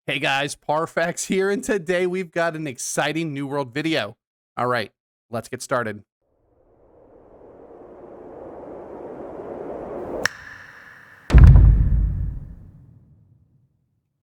Hey guys, Parfax here, and today we've got an exciting New World video. All right, let's get started.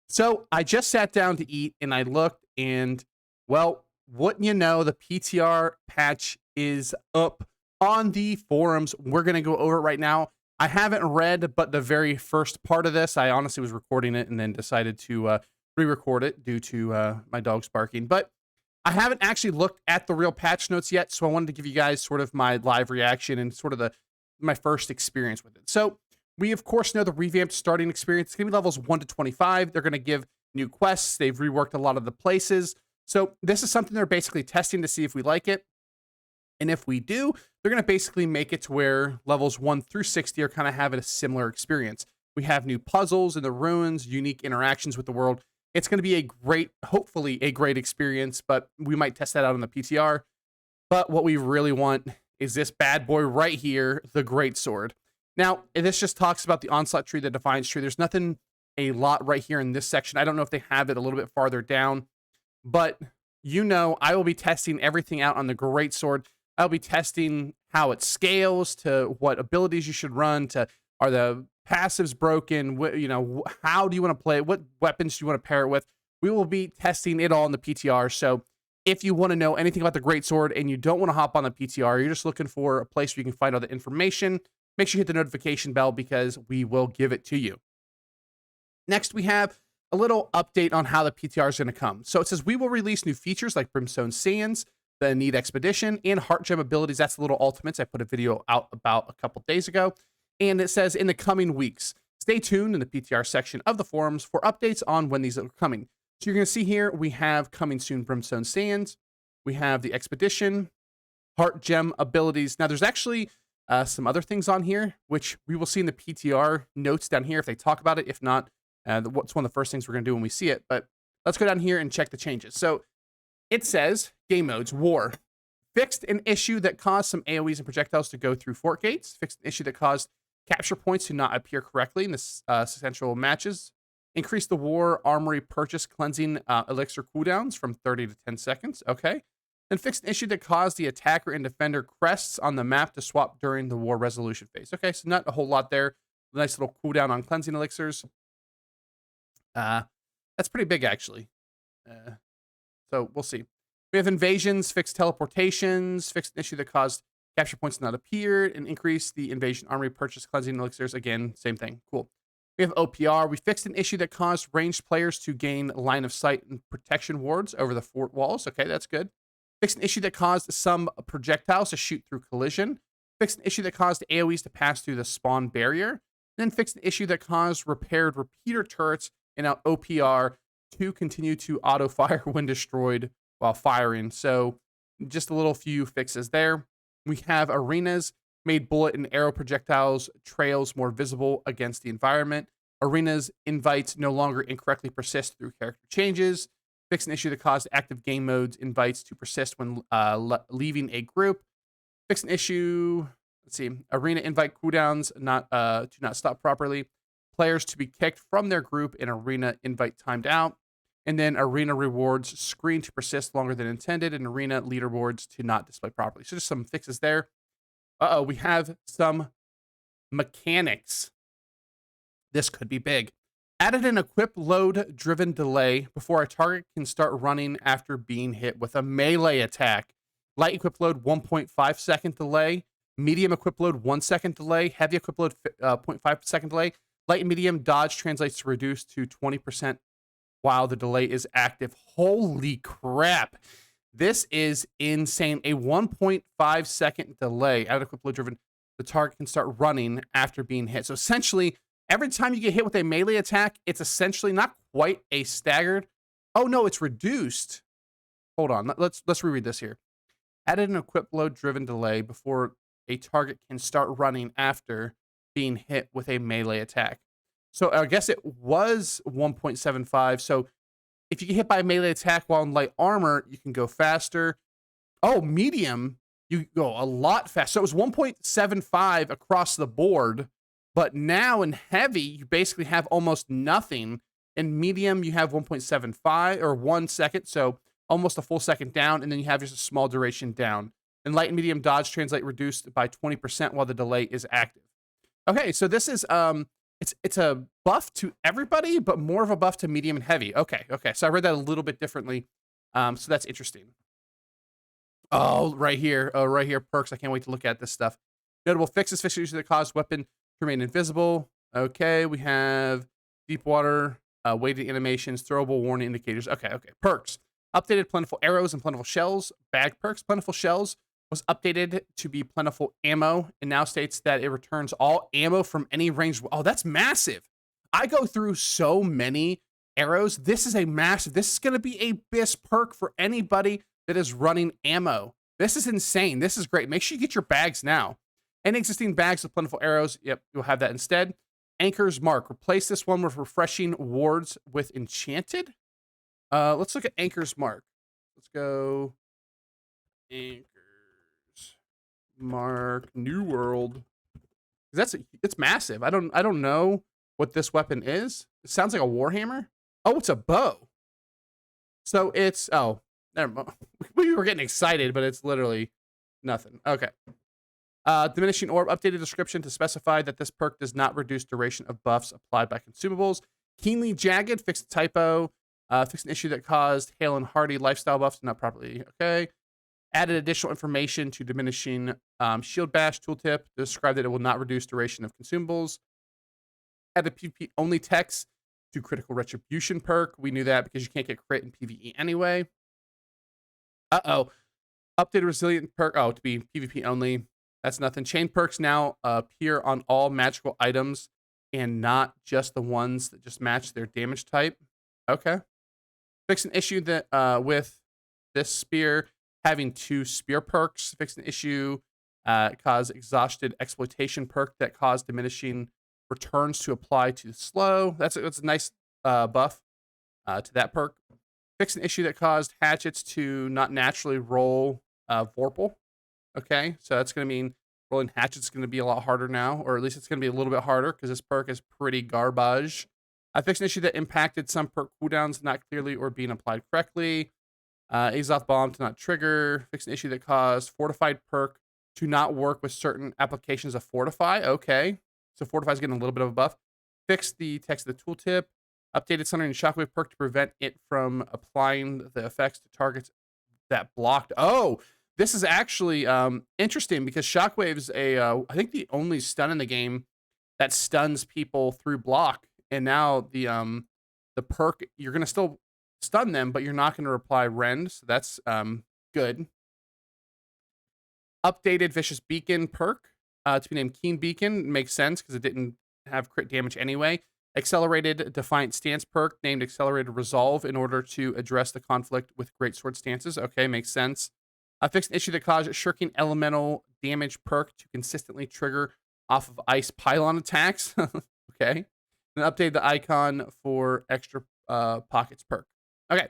So I just sat down to eat and I looked and, well, wouldn't you know, the PTR patch is up on the forums. We're going to go over it right now. I haven't read but the very first part of this. I honestly was recording it and then decided to re-record it due to my dog's barking. But I haven't actually looked at the real patch notes yet, so I wanted to give you guys sort of my live reaction and sort of my first experience with it. So we, of course, know the revamped starting experience. It's going to be levels 1 to 25. They're going to give new quests. They've reworked a lot of the places. So this is something they're basically testing to see if we like it. And if we do, they're going to basically make it to where levels 1 through 60 are kind of having a similar experience. We have new puzzles in the ruins, unique interactions with the world. It's going to be a great, hopefully a great experience, but we might test that out on the PTR. But what we really want is this bad boy right here, the Greatsword. Now, this just talks about the Onslaught tree, the Defiance tree. There's nothing a lot right here in this section. I don't know if they have it a little bit farther down, but you know, I will be testing everything out on the Greatsword. I'll be testing how it scales, to what abilities you should run, to are the passives broken, you know, how do you want to play it, what weapons do you want to pair it with. We will be testing it all in the PTR. So if you want to know anything about the Greatsword and you don't want to hop on the PTR, you're just looking for a place where you can find all the information, make sure you hit the notification bell because we will give it to you. Next, we have a little update on how the PTR is going to come. So it says we will release new features like Brimstone Sands, the Need Expedition, and Heart Gem abilities. That's the little ultimates I put a video out about a couple days ago. And it says in the coming weeks, stay tuned in the PTR section of the forums for updates on when these are coming. So you're going to see here, we have coming soon Brimstone Sands. We have the Expedition, Heart Gem abilities. Now there's actually some other things on here, which we will see in the PTR notes down here if they talk about it. If not, what's one of the first things we're going to do when we see it. But let's go down here and check the changes. So it says game modes, war. Fixed an issue that caused some AoEs and projectiles to go through fort gates. Fixed an issue that caused capture points to not appear correctly in the central matches. Increase the war armory purchase cleansing elixir cooldowns from 30 to 10 seconds. Okay. Then fixed an issue that caused the attacker and defender crests on the map to swap during the war resolution phase. Okay, so not a whole lot there. Nice little cooldown on cleansing elixirs. That's pretty big, actually. So we'll see. We have invasions, fixed teleportations, fixed an issue that caused capture points to not appear, and increase the invasion armory purchase cleansing elixirs. Again, same thing. Cool. We have OPR. We fixed an issue that caused ranged players to gain line of sight and protection wards over the fort walls. Okay, that's good. Fixed an issue that caused some projectiles to shoot through collision. Fixed an issue that caused AoEs to pass through the spawn barrier. Then fixed an issue that caused repaired repeater turrets and now OPR to continue to auto fire when destroyed while firing. So just a little few fixes there. We have arenas, made bullet and arrow projectiles trails more visible against the environment. Arenas invites no longer incorrectly persist through character changes. Fixed an issue that caused active game modes invites to persist when leaving a group. Fixed an issue, let's see, arena invite cooldowns to not stop properly. Players to be kicked from their group in arena invite timed out. And then arena rewards screen to persist longer than intended, and arena leaderboards to not display properly. So just some fixes there. We have some mechanics. This could be big. Added an equip load driven delay before a target can start running after being hit with a melee attack. Light equip load 1.5 second delay. Medium equip load 1 second delay. Heavy equip load 0.5 second delay. Light and medium dodge translates to reduce to 20% while the delay is active. Holy crap. This is insane. A 1.5 second delay out of equip load driven. The target can start running after being hit. So essentially, every time you get hit with a melee attack, it's essentially not quite a staggered. Oh no, it's reduced. Hold on. Let's reread this here. Added an equip load driven delay before a target can start running after being hit with a melee attack. So I guess it was 1.75. So if you get hit by a melee attack while in light armor, you can go faster. Oh, medium, you go a lot faster. So it was 1.75 across the board, but now in heavy, you basically have almost nothing In medium, you have 1.75 or 1 second, so almost a full second down, and then you have just a small duration down. In light and medium, dodge translate reduced by 20% while the delay is active. Okay, so this is it's a buff to everybody, but more of a buff to medium and heavy. Okay, okay. So I read that a little bit differently. So that's interesting. Oh, right here. Oh, right here. Perks. I can't wait to look at this stuff. Notable fixes. Fixes that cause weapon to remain invisible. Okay, we have deep water, weighted animations, throwable warning indicators. Okay, okay. Perks. Updated plentiful arrows and plentiful shells. Bag perks. Plentiful shells was updated to be plentiful ammo and now states that it returns all ammo from any range. Oh, that's massive. I go through so many arrows. This is a massive. This is going to be a BIS perk for anybody that is running ammo. This is insane. This is great. Make sure you get your bags now. Any existing bags with plentiful arrows, yep, you'll have that instead. Anchor's Mark. Replace this one with refreshing wards with enchanted. Let's look at Anchor's Mark. Let's go Anchor's Mark New World. It's massive. I don't know what this weapon is. It sounds like a warhammer. Oh, it's a bow. So it's never mind. We were getting excited, but it's literally nothing. Okay. Diminishing orb, updated description to specify that this perk does not reduce duration of buffs applied by consumables. Keenly jagged, fixed a typo. Fixed an issue that caused Hale and Hardy lifestyle buffs not properly. Okay. Added additional information to diminishing shield bash tooltip. Described that it will not reduce duration of consumables. Added PvP only text to critical retribution perk. We knew that because you can't get crit in PvE anyway. Updated resilient perk. Oh, to be PvP only. That's nothing. Chain perks now appear on all magical items and not just the ones that just match their damage type. Okay. Fix an issue that with this spear having 2 spear perks. Fix an issue cause exhausted exploitation perk that caused diminishing returns to apply to slow. That's a nice buff to that perk. Fix an issue that caused hatchets to not naturally roll Vorpal. Okay, so that's going to mean rolling hatchets is going to be a lot harder now, or at least it's going to be a little bit harder because this perk is pretty garbage. I fixed an issue that impacted some perk cooldowns not clearly or being applied correctly. Azoth Bomb to not trigger. Fixed an issue that caused Fortified perk to not work with certain applications of Fortify. Okay, so Fortify is getting a little bit of a buff. Fixed the text of the tooltip. Updated Sundering and Shockwave perk to prevent it from applying the effects to targets that blocked. Oh, this is actually interesting because Shockwave's I think the only stun in the game that stuns people through block. And now the perk, you're gonna still stun them, but you're not gonna apply rend. So that's good. Updated Vicious Beacon perk to be named Keen Beacon. Makes sense because it didn't have crit damage anyway. Accelerated Defiant Stance perk named Accelerated Resolve in order to address the conflict with Greatsword stances. Okay, makes sense. Fixed an issue that caused Shirking Elemental damage perk to consistently trigger off of ice pylon attacks. Okay. And update the icon for extra pockets perk. Okay.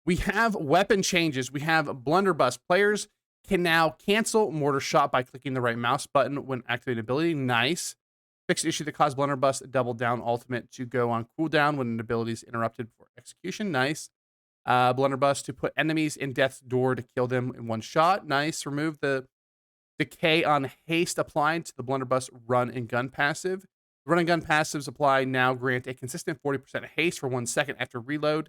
We have weapon changes. We have Blunderbuss. Players can now cancel Mortar Shot by clicking the right mouse button when activating ability. Nice. Fixed issue that caused Blunderbuss Double Down ultimate to go on cooldown when an ability is interrupted for execution. Nice. Blunderbuss to put enemies in death's door to kill them in one shot. Nice. Remove the decay on haste applied to the Blunderbuss run and gun passive. Run and gun passives apply now grant a consistent 40% haste for 1 second after reload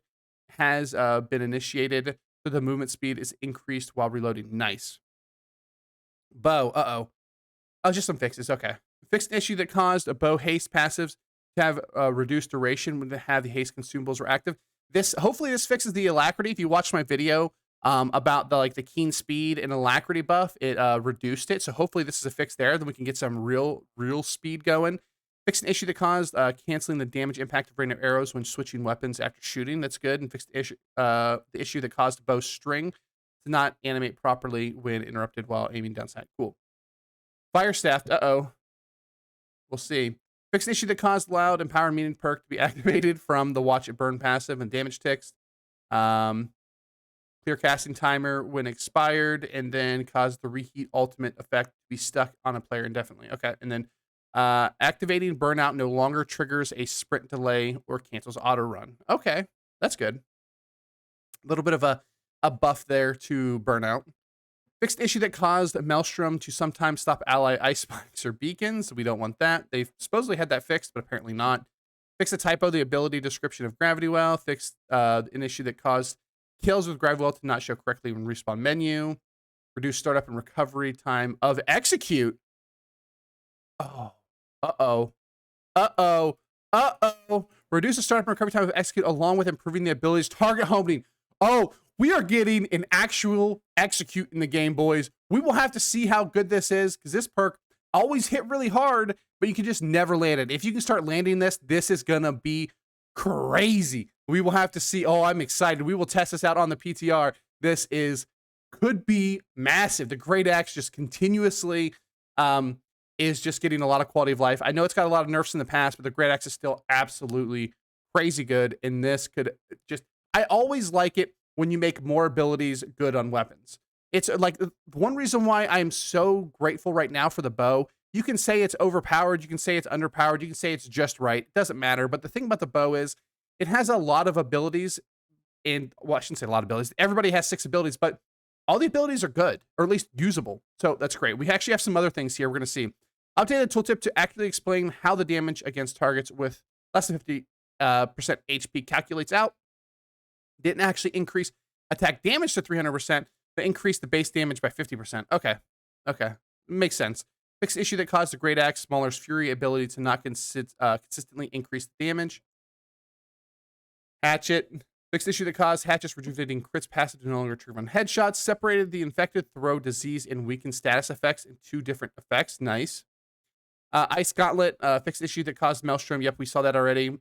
has been initiated, so the movement speed is increased while reloading. Nice. Bow. Oh, just some fixes. Okay. Fixed an issue that caused a bow haste passives to have reduced duration when they have the haste consumables were active. Hopefully this fixes the alacrity. If you watched my video about the keen speed and alacrity buff, it reduced it. So hopefully this is a fix there. Then we can get some real speed going. Fixed an issue that caused canceling the damage impact of random arrows when switching weapons after shooting. That's good. And fixed the issue that caused bow string to not animate properly when interrupted while aiming down sight. Cool. Fire staff. We'll see. Fixed an issue that caused loud and power meaning perk to be activated from the watch it burn passive and damage ticks. Clear casting timer when expired, and then caused the reheat ultimate effect to be stuck on a player indefinitely. Okay, and then Activating burnout no longer triggers a sprint delay or cancels auto run. Okay, that's good. A little bit of a buff there to burnout. Fixed issue that caused Maelstrom to sometimes stop ally ice spikes or beacons. We don't want that. They supposedly had that fixed, but apparently not. Fixed a typo, the ability description of Gravity Well. Fixed an issue that caused kills with Gravity Well to not show correctly when respawn menu. Reduce startup and recovery time of execute. Oh, uh-oh. Uh-oh. Uh-oh. Reduce the startup and recovery time of execute along with improving the abilities target homing. Oh, we are getting an actual execute in the game, boys. We will have to see how good this is because this perk always hit really hard, but you can just never land it. If you can start landing this, this is going to be crazy. We will have to see. Oh, I'm excited. We will test this out on the PTR. This could be massive. The Great Axe just continuously is just getting a lot of quality of life. I know it's got a lot of nerfs in the past, but the Great Axe is still absolutely crazy good. And this could just, I always like it when you make more abilities good on weapons. It's like one reason why I'm so grateful right now for the bow. You can say it's overpowered. You can say it's underpowered. You can say it's just right. It doesn't matter. But the thing about the bow is it has a lot of abilities. And, well, I shouldn't say a lot of abilities. Everybody has 6 abilities, but all the abilities are good, or at least usable. So that's great. We actually have some other things here we're going to see. Updated tooltip to accurately explain how the damage against targets with less than 50% HP calculates out. Didn't actually increase attack damage to 300%, but increased the base damage by 50%. Okay. Okay. Makes sense. Fixed issue that caused the Great Axe Smaller's Fury ability to not consistently increase the damage. Hatchet. Fixed issue that caused Hatchet's rejuvenating crits passive to no longer trigger on headshots. Separated the infected, throw, disease, and weakened status effects in 2 different effects. Nice. Ice Gauntlet, fixed issue that caused Maelstrom. Yep, we saw that already.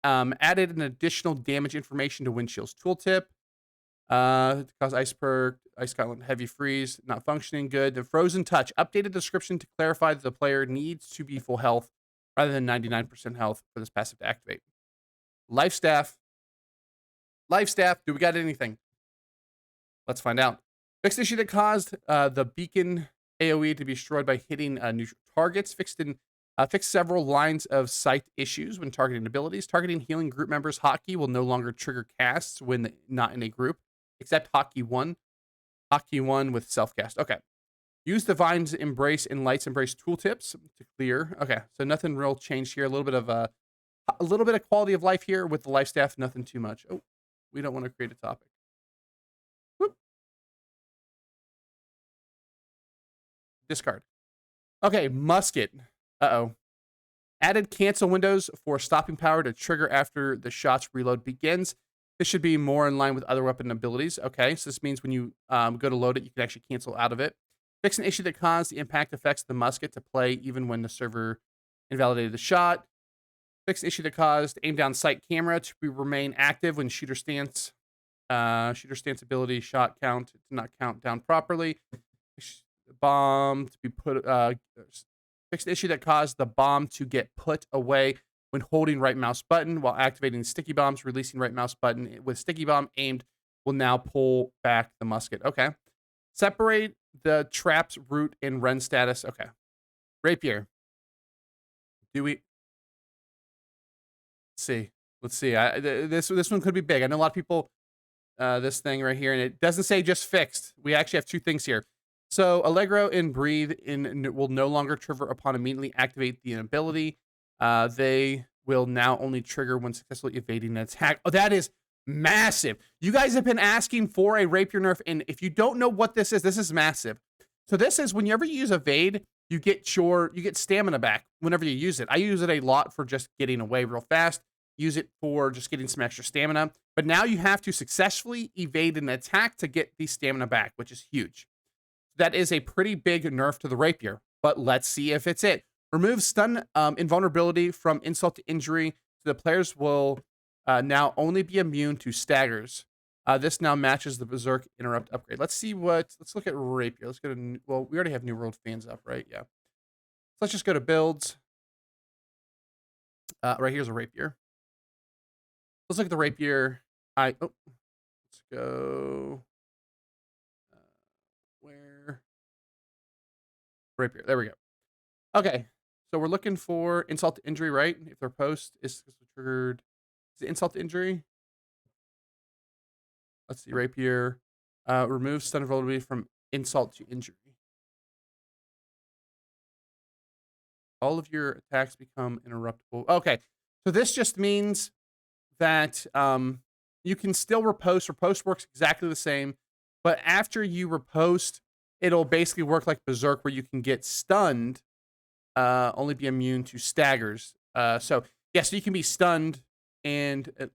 Added an additional damage information to Windchill's tooltip. Cause Ice Perk, Ice Gauntlet, Heavy Freeze, not functioning good. The Frozen Touch, updated description to clarify that the player needs to be full health rather than 99% health for this passive to activate. Life Staff. Life Staff, do we got anything? Let's find out. Fixed issue that caused the beacon AoE to be destroyed by hitting neutral targets. Fixed several lines of sight issues when targeting abilities. Targeting healing group members hotkey will no longer trigger casts when not in a group, except hotkey 1. Hotkey 1 with self-cast. Okay. Use Divine's Embrace and Light's Embrace tooltips to clear. Okay, so nothing real changed here. A little bit of quality of life here with the life staff. Nothing too much. Oh, we don't want to create a topic. Whoop. Discard. Okay, musket. Uh-oh. Added cancel windows for stopping power to trigger after the shot's reload begins. This should be more in line with other weapon abilities. Okay, so this means when you go to load it, you can actually cancel out of it. Fix an issue that caused the impact effects of the musket to play even when the server invalidated the shot. Fix an issue that caused aim down sight camera to remain active when shooter stance ability shot count to not count down properly. Bomb to be put. Fix the issue that caused the bomb to get put away when holding right mouse button while activating sticky bombs. Releasing right mouse button with sticky bomb aimed will now pull back the musket. Okay. Separate the traps root and run status. Okay. Rapier. Do we? Let's see. This one could be big. I know a lot of people. This thing right here, and it doesn't say just fixed. We actually have 2 things here. So Allegro and Breathe will no longer trigger upon immediately activate the ability. They will now only trigger when successfully evading an attack. Oh, that is massive. You guys have been asking for a Rapier nerf, and if you don't know what this is massive. So this is whenever you use evade, you get stamina back whenever you use it. I use it a lot for just getting away real fast. Use it for just getting some extra stamina. But now you have to successfully evade an attack to get the stamina back, which is huge. That is a pretty big nerf to the Rapier, but let's see if it's it. Remove stun invulnerability from insult to injury. So the players will now only be immune to staggers. This now matches the Berserk Interrupt upgrade. Let's look at Rapier. Let's go to, well, we already have New World fans up, right? Yeah. So let's just go to builds. Right here's a Rapier. Let's look at the Rapier. Let's go. Where? Rapier. There we go. Okay. So we're looking for insult to injury, right? If their post is triggered, is it insult to injury? Let's see, Rapier. Remove stun vulnerability from insult to injury. All of your attacks become interruptible. Okay, so this just means that you can still riposte. Riposte works exactly the same, but after you riposte, it'll basically work like Berserk, where you can get stunned, only be immune to staggers. So yeah, so you can be stunned and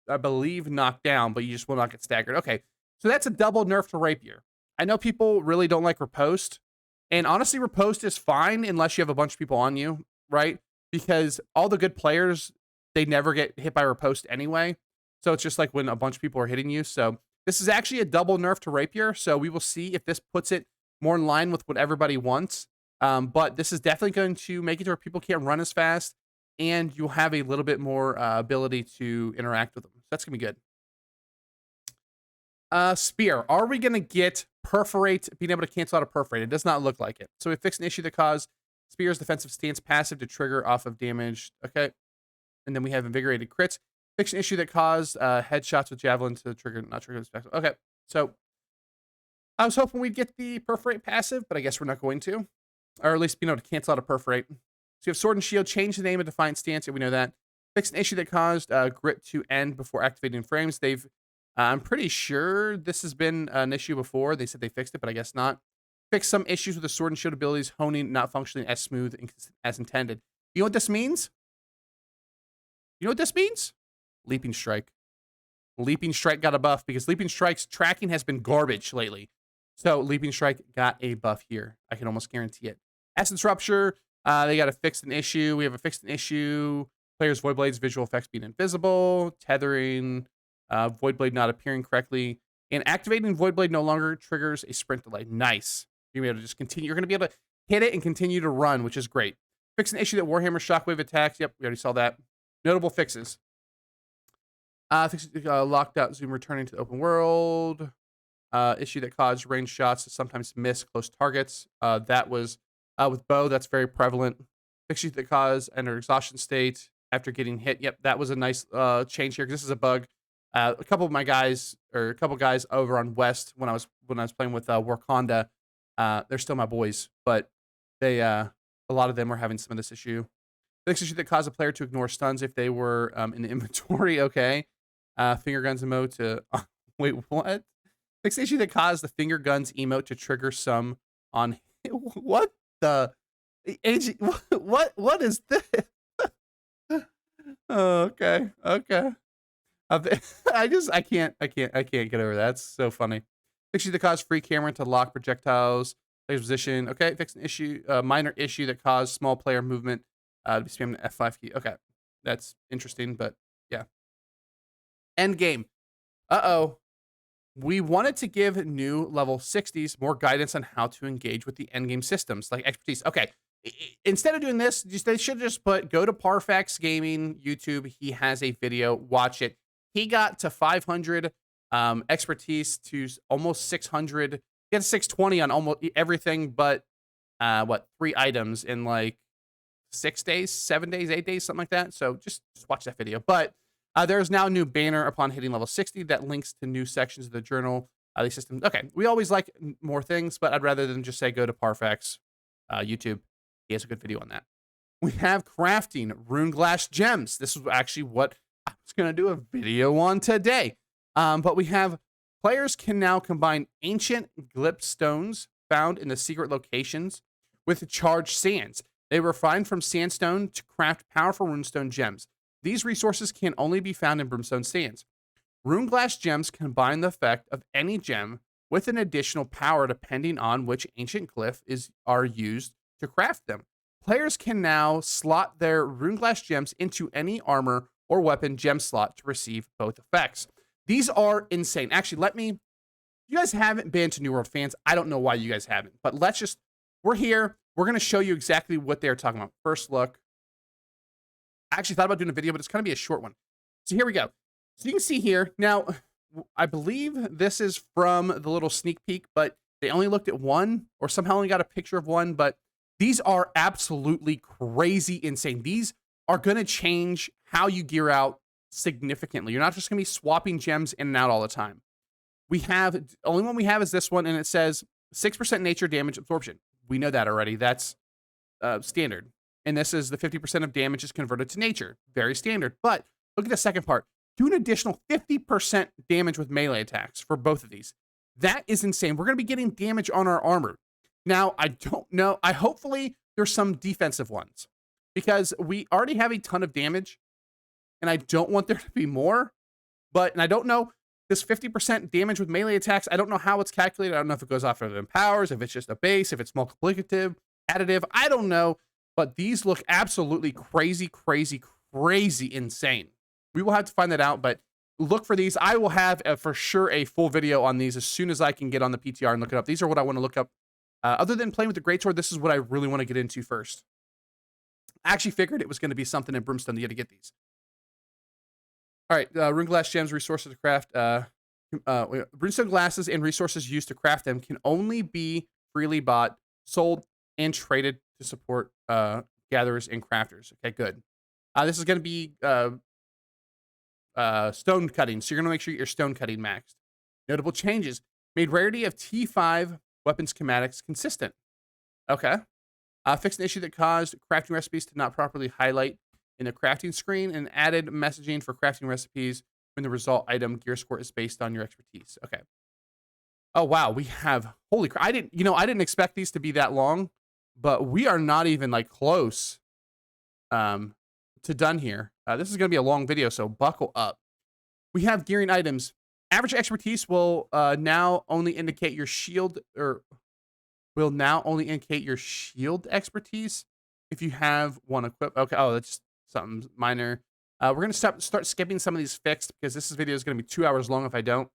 I believe knocked down, but you just will not get staggered. Okay, so that's a double nerf to Rapier. I know people really don't like riposte, and honestly, riposte is fine unless you have a bunch of people on you, right? Because all the good players, they never get hit by riposte anyway. So it's just like when a bunch of people are hitting you. So this is actually a double nerf to Rapier. So we will see if this puts it more in line with what everybody wants. But this is definitely going to make it to where people can't run as fast, and you'll have a little bit more ability to interact with them. So that's going to be good. Spear. Are we going to get Perforate, being able to cancel out a Perforate? It does not look like it. So we fixed an issue that caused Spear's defensive stance passive to trigger off of damage. Okay. And then we have Invigorated Crits. Fixed an issue that caused headshots with Javelin to trigger, not trigger the special. Okay. So I was hoping we'd get the Perforate passive, but I guess we're not going to. Or at least being able to cancel out a Perforate. So you have Sword and Shield, change the name of Defiant Stance, and we know that. Fixed an issue that caused Grit to end before activating frames. They've, I'm pretty sure this has been an issue before. They said they fixed it, but I guess not. Fixed some issues with the Sword and Shield abilities, honing, not functioning as smooth as intended. You know what this means? You know what this means? Leaping Strike. Leaping Strike got a buff because Leaping Strike's tracking has been garbage lately. So Leaping Strike got a buff here. I can almost guarantee it. Essence Rupture. They got to fix an issue. We have a fixed an issue. Players' Void Blade's visual effects being invisible. Tethering. Void Blade not appearing correctly. And activating Void Blade no longer triggers a sprint delay. Nice. You're going to be able to just continue. You're going to be able to hit it and continue to run, which is great. Fix an issue that Warhammer Shockwave attacks. Yep, we already saw that. Notable fixes. Locked out Zoom returning to the open world. Issue that caused ranged shots to sometimes miss close targets. That was with bow. That's very prevalent. Issue that caused enter exhaustion state after getting hit. Yep, that was a nice change here because this is a bug. A couple of my guys, or a couple guys over on West when I was playing with Wakanda, they're still my boys, but they a lot of them were having some of this issue. Fix issue that caused a player to ignore stuns if they were in the inventory. Okay. Finger guns emote to wait, what? Fix issue that caused the finger guns emote to trigger some on what the AG, what is this? Oh, okay. I can't get over that. That's so funny. Fix issue that caused free camera to lock projectiles, player's position. Okay, fix an issue, minor issue that caused small player movement to be spamming the F5 key. Okay, that's interesting, but yeah. End game. We wanted to give new level 60s more guidance on how to engage with the endgame systems, like expertise. Okay, instead of doing this, they should just go to Parfax Gaming YouTube. He has a video. Watch it. He got to 500 expertise to almost 600. He had 620 on almost everything but 3 items in like 6 days, 7 days, 8 days, something like that. So just watch that video. But there's now a new banner upon hitting level 60 that links to new sections of the journal. These systems. Okay, we always like more things, but I'd rather than just say go to Parfax YouTube. He has a good video on that. We have crafting rune glass gems. This is actually what I was going to do a video on today. But we have players can now combine ancient glyph stones found in the secret locations with charged sands. They were refined from sandstone to craft powerful runestone gems. These resources can only be found in brimstone sands. Rune glass gems combine the effect of any gem with an additional power depending on which ancient glyph are used to craft them. Players can now slot their rune glass gems into any armor or weapon gem slot to receive both effects. These are insane. Actually, you guys haven't been to New World fans. I don't know why you guys haven't, but we're here. We're going to show you exactly what they're talking about. First look. I actually thought about doing a video, but it's going to be a short one. So here we go. So you can see here. Now, I believe this is from the little sneak peek, but they only looked at one or somehow only got a picture of one, but These are absolutely crazy insane. These are going to change how you gear out significantly. You're not just going to be swapping gems in and out all the time. We have, the only one we have is this one, and it says 6% nature damage absorption. We know that already. That's standard. And this is the 50% of damage is converted to nature. Very standard. But look at the second part. Do an additional 50% damage with melee attacks for both of these. That is insane. We're going to be getting damage on our armor. Now, I don't know. Hopefully there's some defensive ones because we already have a ton of damage and I don't want there to be more. And I don't know this 50% damage with melee attacks. I don't know how it's calculated. I don't know if it goes off of the powers, if it's just a base, if it's multiplicative, additive. I don't know. But these look absolutely crazy, crazy, crazy insane. We will have to find that out, but look for these. I will have for sure a full video on these as soon as I can get on the PTR and look it up. These are what I want to look up. Other than playing with the Greatsword, this is what I really want to get into first. I actually figured it was going to be something in Brimstone to get these. All right, rune glass gems, resources to craft. Brimstone glasses and resources used to craft them can only be freely bought, sold, and traded to support gatherers and crafters. Okay, good. This is going to be stone cutting, so you're going to make sure you get your stone cutting maxed. Notable changes. Made rarity of T5 weapon schematics consistent. Okay. Fixed an issue that caused crafting recipes to not properly highlight in the crafting screen and added messaging for crafting recipes when the result item gear score is based on your expertise. Okay. Oh, wow. We have, holy crap. I didn't expect these to be that long, but we are not even like close to done here. This is going to be a long video, so buckle up. We have gearing items. Average expertise will now only indicate your shield, or will now only indicate your shield expertise if you have one equipped. Okay, oh, that's just something minor. We're going to start skipping some of these fixed because this video is going to be 2 hours long if I don't.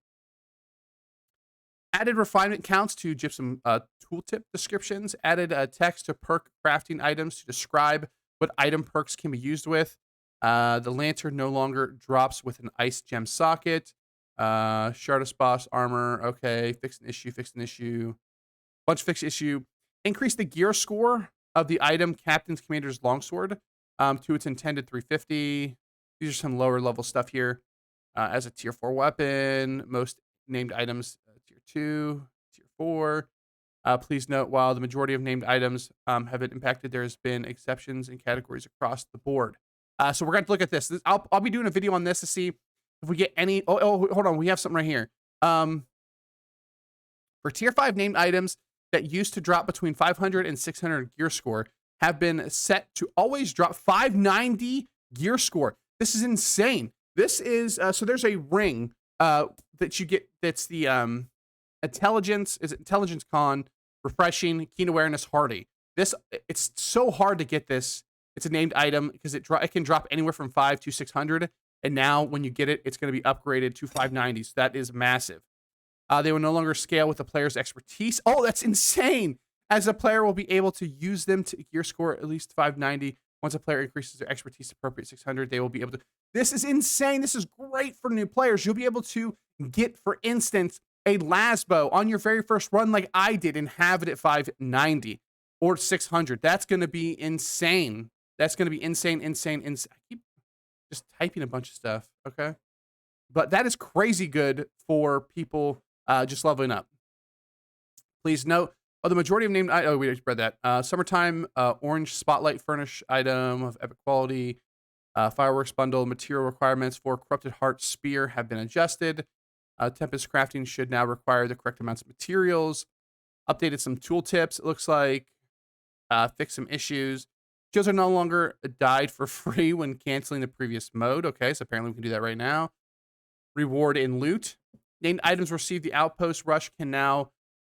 Added refinement counts to gypsum tooltip descriptions. Added text to perk crafting items to describe what item perks can be used with. The lantern no longer drops with an ice gem socket. Shardus boss armor. Okay. Fixed an issue. Bunch fixed issue. Increase the gear score of the item Captain's Commander's Longsword to its intended 350. These are some lower level stuff here. As a tier 4 weapon, most named items tier 2, tier 4. Please note, while the majority of named items have been impacted, there's been exceptions in categories across the board. So we're going to look at this. I'll be doing a video on this to see if we get any. Oh, hold on. We have something right here. For tier 5 named items that used to drop between 500 and 600 gear score have been set to always drop 590 gear score. This is insane. This is, so there's a ring that you get that's the intelligence con, refreshing, keen awareness, hardy. It's so hard to get this. It's a named item because it can drop anywhere from 5 to 600. And now when you get it, it's going to be upgraded to 590. So that is massive. They will no longer scale with the player's expertise. Oh, that's insane. As a player will be able to use them to gear score at least 590. Once a player increases their expertise to appropriate 600, they will be able to. This is insane. This is great for new players. You'll be able to get, for instance, a lasbow on your very first run like I did and have it at 590 or 600. That's going to be insane. That's going to be insane. I keep just typing a bunch of stuff, okay? But that is crazy good for people just leveling up. Please note, the majority of named... Oh, we just read that. Summertime orange spotlight furnish item of epic quality. Fireworks bundle material requirements for Corrupted Heart Spear have been adjusted. Tempest crafting should now require the correct amounts of materials. Updated some tooltips, it looks like. Fixed some issues. Shields are no longer died for free when canceling the previous mode. Okay, so apparently we can do that right now. Reward and loot. Named items received the outpost rush can now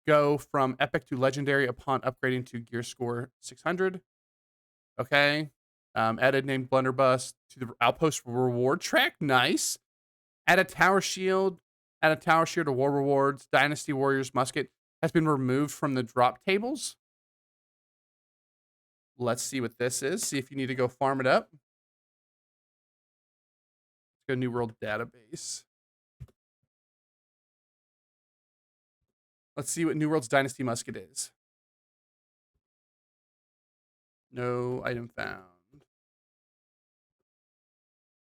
go from epic to legendary upon upgrading to gear score 600. Okay. Added named blunderbuss to the outpost reward track. Nice. Add a tower shield. Add a tower shield to war rewards. Dynasty Warriors musket has been removed from the drop tables. Let's see what this is. See if you need to go farm it up. Let's go New World Database. Let's see what New World's Dynasty Musket is. No item found.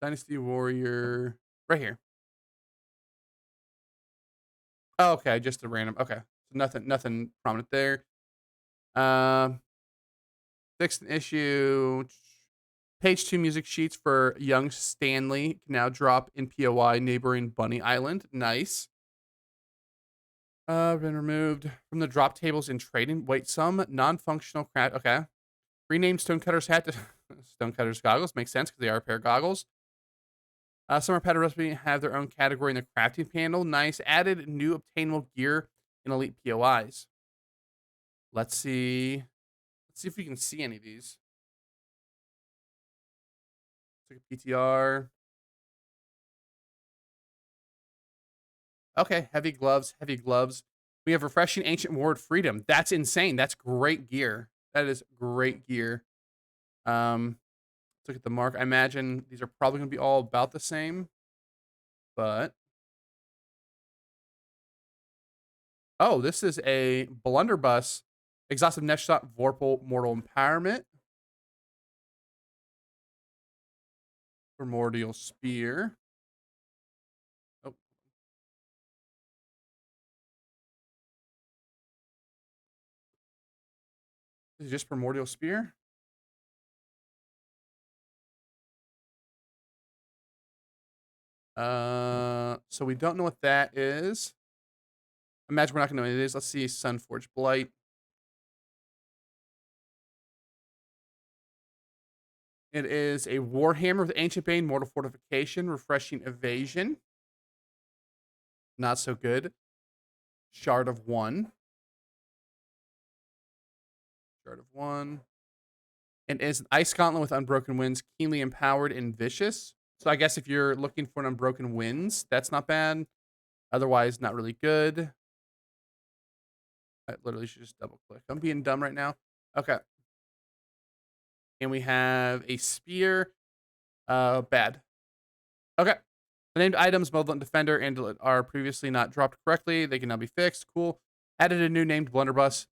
Dynasty Warrior. Right here. Oh, okay, just a random. Okay. So nothing prominent there. Um, Fixed an issue. Page 2 music sheets for Young Stanley can now drop in POI neighboring Bunny Island. Nice. Been removed from the drop tables in trading. Wait, some non-functional crap. Okay. Renamed Stonecutter's hat to Stonecutter's goggles. Makes sense because they are a pair of goggles. Some repetitive recipe have their own category in the crafting panel. Nice. Added new obtainable gear in elite POIs. Let's see. Let's see if we can see any of these. Take a PTR. Okay, heavy gloves, heavy gloves. We have refreshing ancient ward freedom. That's insane. That's great gear. That is great gear. Let's look at the mark. I imagine these are probably going to be all about the same, but oh, this is a blunderbuss, exhaustive neck shot, Vorpal, mortal empowerment, primordial spear. Oh, this is just primordial spear. So we don't know what that is. Imagine we're not gonna know what it is. Let's see, Sunforge Blight. It is a Warhammer with Ancient Bane, Mortal Fortification, Refreshing Evasion. Not so good. Shard of One. Shard of One. And is an Ice Gauntlet with Unbroken Winds, Keenly Empowered and Vicious. So I guess if you're looking for an Unbroken Winds, that's not bad. Otherwise, not really good. I literally should just double click. I'm being dumb right now. Okay. And we have a Spear. Bad. Okay. The named items, Malevolent Defender, and are previously not dropped correctly. They can now be fixed. Cool. Added a new named Blunderbuss.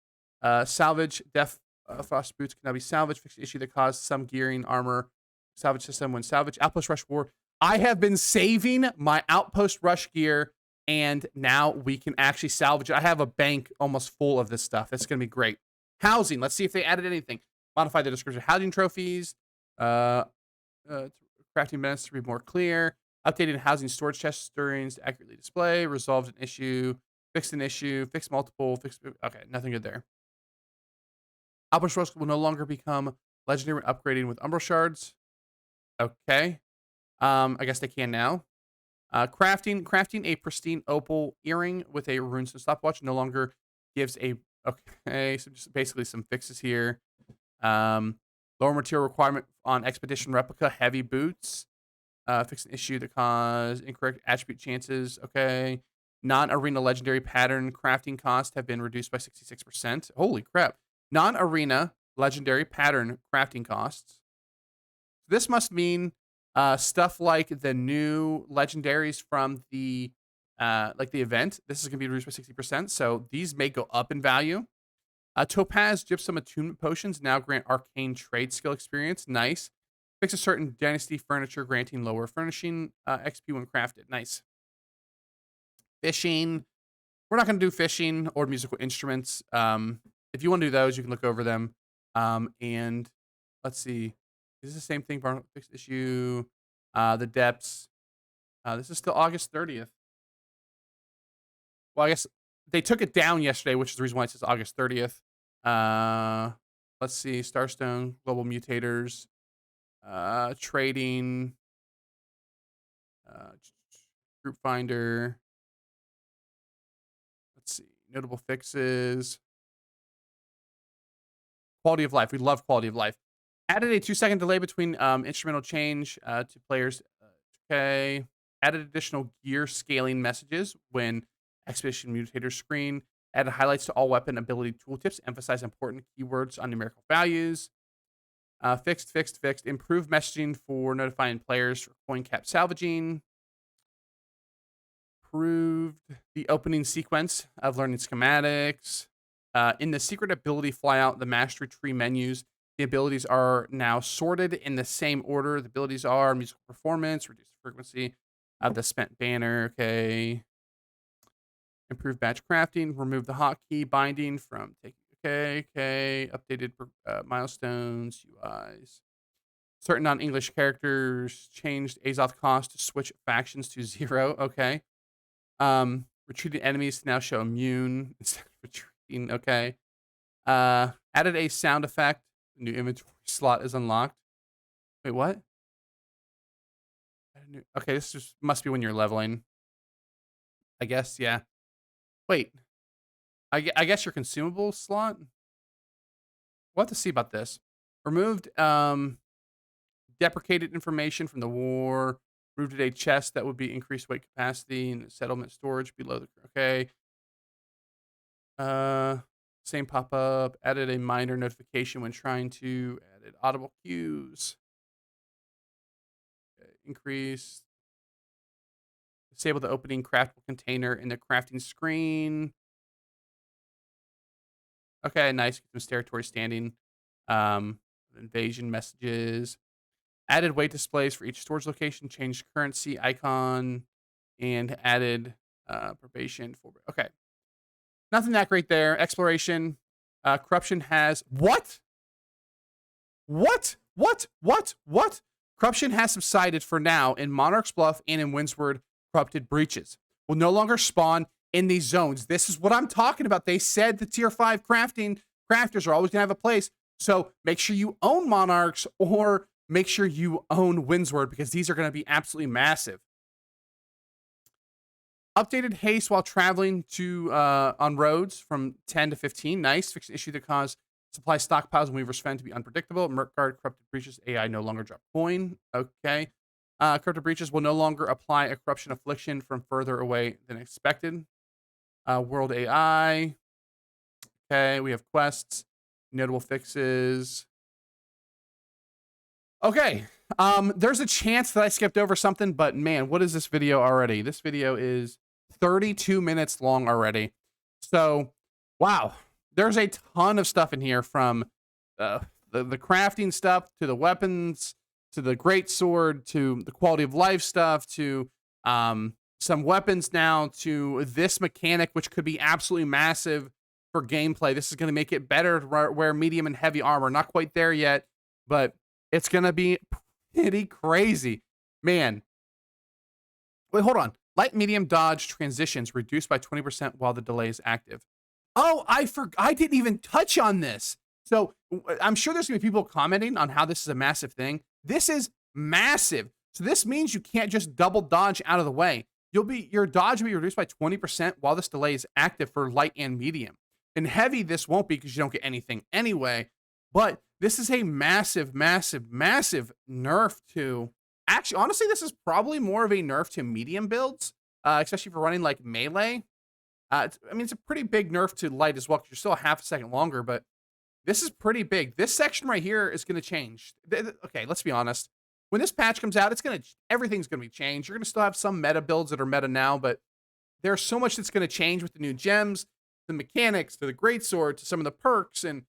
Salvage. Death Frost Boots can now be salvaged. Fixed issue that caused some gearing armor. Salvage system when salvage. Outpost Rush War. I have been saving my Outpost Rush gear, and now we can actually salvage it. I have a bank almost full of this stuff. That's going to be great. Housing. Let's see if they added anything. Modify the description. Housing trophies. Crafting minutes to be more clear. Updated housing storage chests during to accurately display. Resolved an issue. Fixed an issue. Fixed multiple. Fixed. Okay, nothing good there. Outpost Rush will no longer become legendary when upgrading with Umbral Shards. Okay. I guess they can now. Crafting a pristine opal earring with a runestone stopwatch no longer gives a. Okay, so just basically some fixes here. Lower material requirement on expedition replica heavy boots. Fix an issue that caused incorrect attribute chances. Okay. Non-arena legendary pattern crafting costs have been reduced by 66%. Holy crap. Non-arena legendary pattern crafting costs. This must mean stuff like the new legendaries from the event. This is going to be reduced by 60%. So these may go up in value. Topaz Gypsum Attunement Potions now grant arcane trade skill experience. Nice. Fix a certain dynasty furniture, granting lower furnishing XP when crafted. Nice. Fishing. We're not going to do fishing or musical instruments. If you want to do those, you can look over them. And let's see. Is this the same thing? Fixed issue. The depths. This is still August 30th. Well, I guess they took it down yesterday, which is the reason why it says August 30th. Let's see. Starstone, Global Mutators, Trading, Group Finder. Let's see. Notable fixes. Quality of life. We love quality of life. Added a 2-second delay between instrumental change to players. Okay. Added additional gear scaling messages when Expedition Mutator screen. Added highlights to all weapon ability tooltips. Emphasize important keywords on numerical values. Fixed. Improved messaging for notifying players for coin cap salvaging. Improved the opening sequence of learning schematics. In the secret ability flyout, the mastery tree menus The abilities are now sorted in the same order. The abilities are musical performance, reduce the frequency of the spent banner. Okay. Improve batch crafting, remove the hotkey binding from taking. Okay. Updated milestones, UIs. Certain non-English characters changed Azoth cost to switch factions to 0. Okay. Retreated enemies to now show immune instead of retreating. Okay. Added a sound effect. New inventory slot is unlocked. Wait, what? Okay, this just must be when you're leveling. I guess, yeah. Wait. I guess your consumable slot? We'll have to see about this. Removed deprecated information from the war. Removed a chest that would be increased weight capacity and settlement storage below the... Okay. Same pop-up. Added a minor notification when trying to... Added audible cues. Okay. Increase. Disable the opening craftable container in the crafting screen. Okay, nice. Get some territory standing. Invasion messages. Added weight displays for each storage location. Changed currency icon. And added probation. Okay. Nothing that great there. Exploration. Corruption has... What? What? Corruption has subsided for now in Monarch's Bluff and in Windsward. Corrupted breaches will no longer spawn in these zones. This is what I'm talking about. They said the tier 5 crafters are always gonna have a place. So make sure you own Monarchs or make sure you own Windsward because these are gonna be absolutely massive. Updated haste while traveling to on roads from 10 to 15. Nice. Fixed an issue that caused supply stockpiles and Weaver's Fen to be unpredictable. Merc Guard corrupted breaches. AI no longer drop coin. Okay. Corrupted breaches will no longer apply a corruption affliction from further away than expected. World AI. Okay, we have quests. Notable fixes. Okay. There's a chance that I skipped over something, but man, what is this video already? This video is 32 minutes long already. So, wow. There's a ton of stuff in here from the crafting stuff to the weapons to the Greatsword, to the quality of life stuff, to some weapons now, to this mechanic, which could be absolutely massive for gameplay. This is going to make it better to wear medium and heavy armor. Not quite there yet, but it's going to be pretty crazy. Man. Wait, hold on. Light medium dodge transitions reduced by 20% while the delay is active. Oh, I didn't even touch on this. So I'm sure there's going to be people commenting on how this is a massive thing. This is massive. So this means you can't just double dodge out of the way. Your dodge will be reduced by 20% while this delay is active for light and medium. In heavy, this won't be because you don't get anything anyway. But this is a massive, massive, massive nerf to... Actually, honestly, this is probably more of a nerf to medium builds, especially for running like melee. I mean, it's a pretty big nerf to light as well because you're still a half a second longer, but this is pretty big. This section right here is going to change. Okay, let's be honest. When this patch comes out, everything's going to be changed. You're going to still have some meta builds that are meta now, but there's so much that's going to change with the new gems, the mechanics, to the Greatsword, to some of the perks, and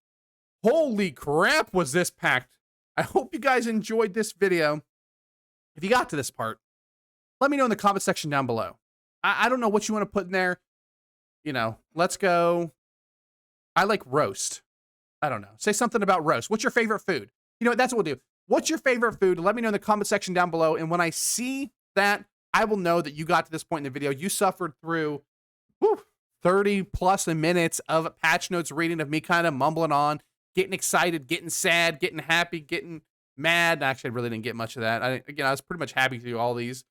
holy crap was this packed. I hope you guys enjoyed this video. If you got to this part, let me know in the comment section down below. I don't know what you want to put in there. You know, let's go. I like roast. I don't know. Say something about roast. What's your favorite food? You know what? That's what we'll do. What's your favorite food? Let me know in the comment section down below. And when I see that, I will know that you got to this point in the video. You suffered through 30 plus minutes of patch notes reading of me kind of mumbling on, getting excited, getting sad, getting happy, getting mad. Actually, I really didn't get much of that. I was pretty much happy to do all these.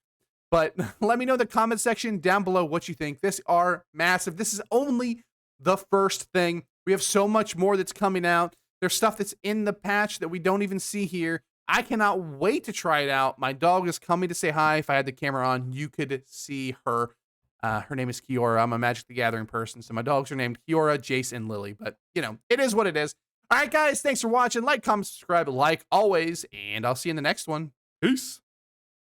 But let me know in the comment section down below what you think. This are massive. This is only the first thing. We have so much more that's coming out. There's stuff that's in the patch that we don't even see here. I cannot wait to try it out. My dog is coming to say hi. If I had the camera on, you could see her. Her name is Kiora. I'm a Magic the Gathering person, so my dogs are named Kiora, Jace, and Lily. But, you know, it is what it is. All right, guys, thanks for watching. Like, comment, subscribe, like always, and I'll see you in the next one. Peace.